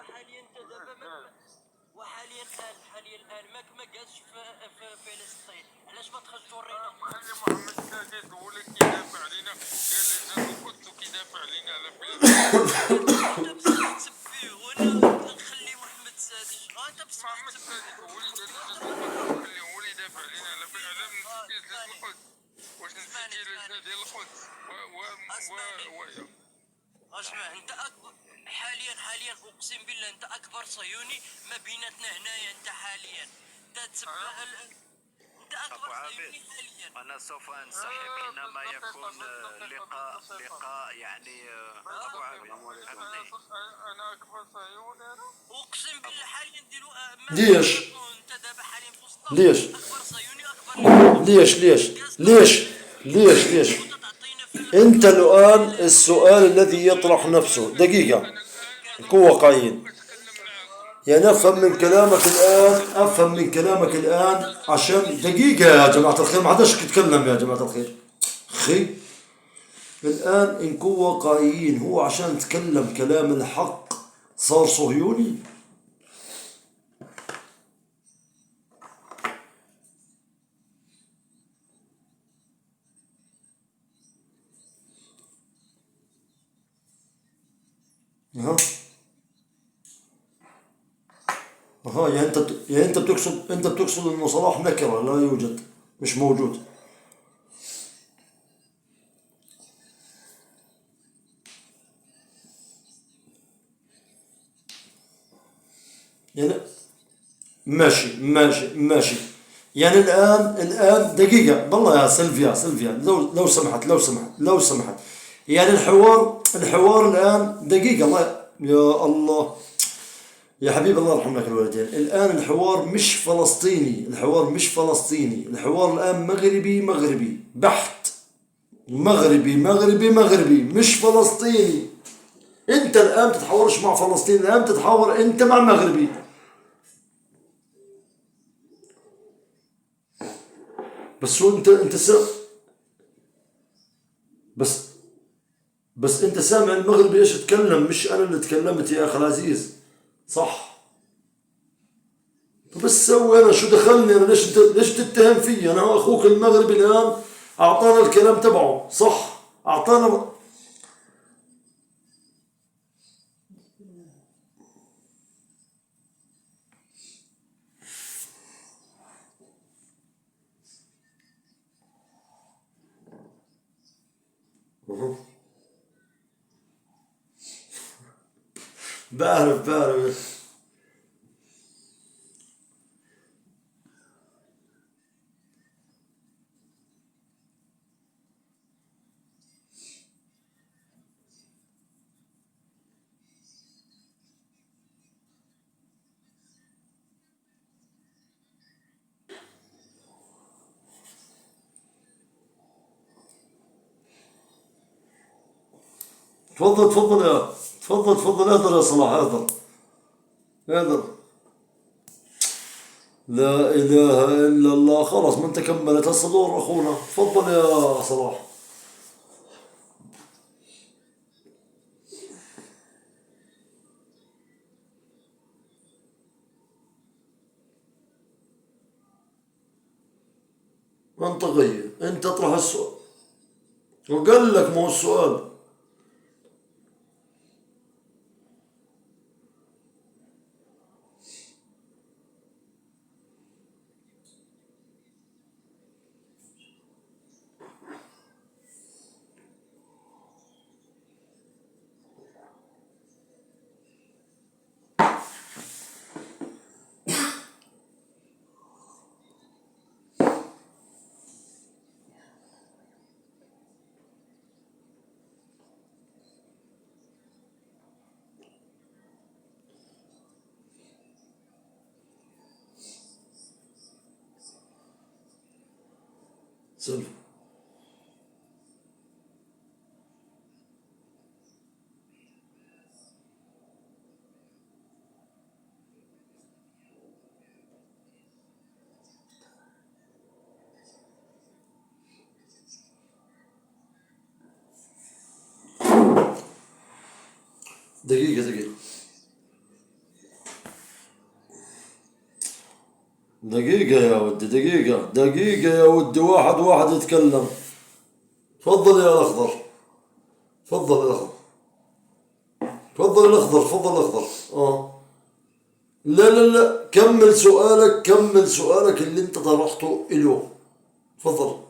حاليا انت دابا وحاليا حاليا الان ما جالسش في فلسطين، علاش ما تخرج تورينا؟ خلي محمد السادس هو اللي كيدافع علينا، قال لجنة القدس وكيدافع علينا على فلسطين. انت بصح تسب فيه وانا نخلي محمد السادس. انت بصح محمد السادس هو اللي قال لجنة القدس نخليه هو اللي يدافع علينا على لجنة القدس. واش نسيتي لجنة ديال القدس اسمع انت اكبر حاليا اقسم بالله انت اكبر صهيوني ما بيناتنا هنايا. انت حاليا انت تسب انت اكبر صهيوني حاليا. انا سوف انسحب حينما يكون لقاء يعني ابو عابد. انا اكبر صهيوني اقسم بالله حاليا ديروا ليش؟ انت دابا حاليا في وسط ليش؟ اكبر صهيوني اكبر ليش انت الان السؤال الذي يطرح نفسه دقيقة، نكون واقعيين. يعني افهم من كلامك الان عشان دقيقة يا جماعة الخير، ما حداش يتكلم يا جماعة الخير. اخي الان نكون واقعيين، هو عشان تكلم كلام الحق صار صهيوني؟ ها ها يعني انت بتقصد انه صلاح نكرة لا يوجد، مش موجود. يعني ماشي. يعني الان دقيقة والله يا سيلفيا لو سمحت. يعني الحوار الان دقيقة الله يا الله يا حبيبي الله يرحم لك الوالدين. الآن الحوار مش فلسطيني، الحوار الآن مغربي بحت. مغربي مش فلسطيني. أنت الآن تتحاورش مع فلسطين، الآن تتحاور أنت مع مغربي. بس هو أنت بس بس أنت سامع المغربي إيش تكلم، مش أنا اللي تكلمت يا أخي العزيز، صح؟ بس سوي انا شو دخلني انا؟ ليش تتهم فيي؟ انا اخوك المغربي الان اعطانا الكلام تبعه، صح؟ اعطانا. بعرف. تفضل اهدر يا صلاح، اهدر. لا اله الا الله. خلاص ما انت كملت هسه دور اخونا، تفضل يا صلاح. منطقية، انت اطرح السؤال وقال لك مو السؤال. سلف دقيقة. دقيقة يا ودي، دقيقة يا ودي، واحد يتكلم. تفضل يا الأخضر، تفضل الأخضر، تفضل الأخضر، تفضل الأخضر. لا، كمل سؤالك اللي انت طرحته إله. تفضل.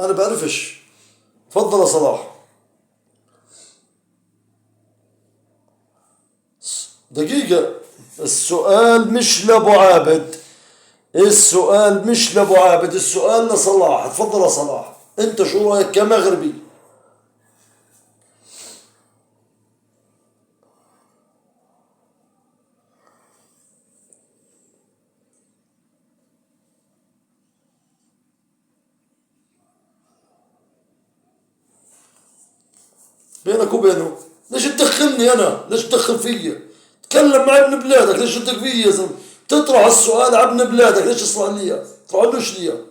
أنا بعرفش. تفضل يا صلاح. دقيقة، السؤال مش لأبو عابد، السؤال لصلاح. تفضل يا صلاح، انت شو رأيك كمغربي؟ بينك وبينه، ليش تدخلني انا؟ ليش تدخل فيا؟ تكلم مع ابن بلادك، ليش تدق فيا يا زلمه؟ تطرح السؤال على ابن بلادك، ليش تصلح لي؟ تطرحلوش لي.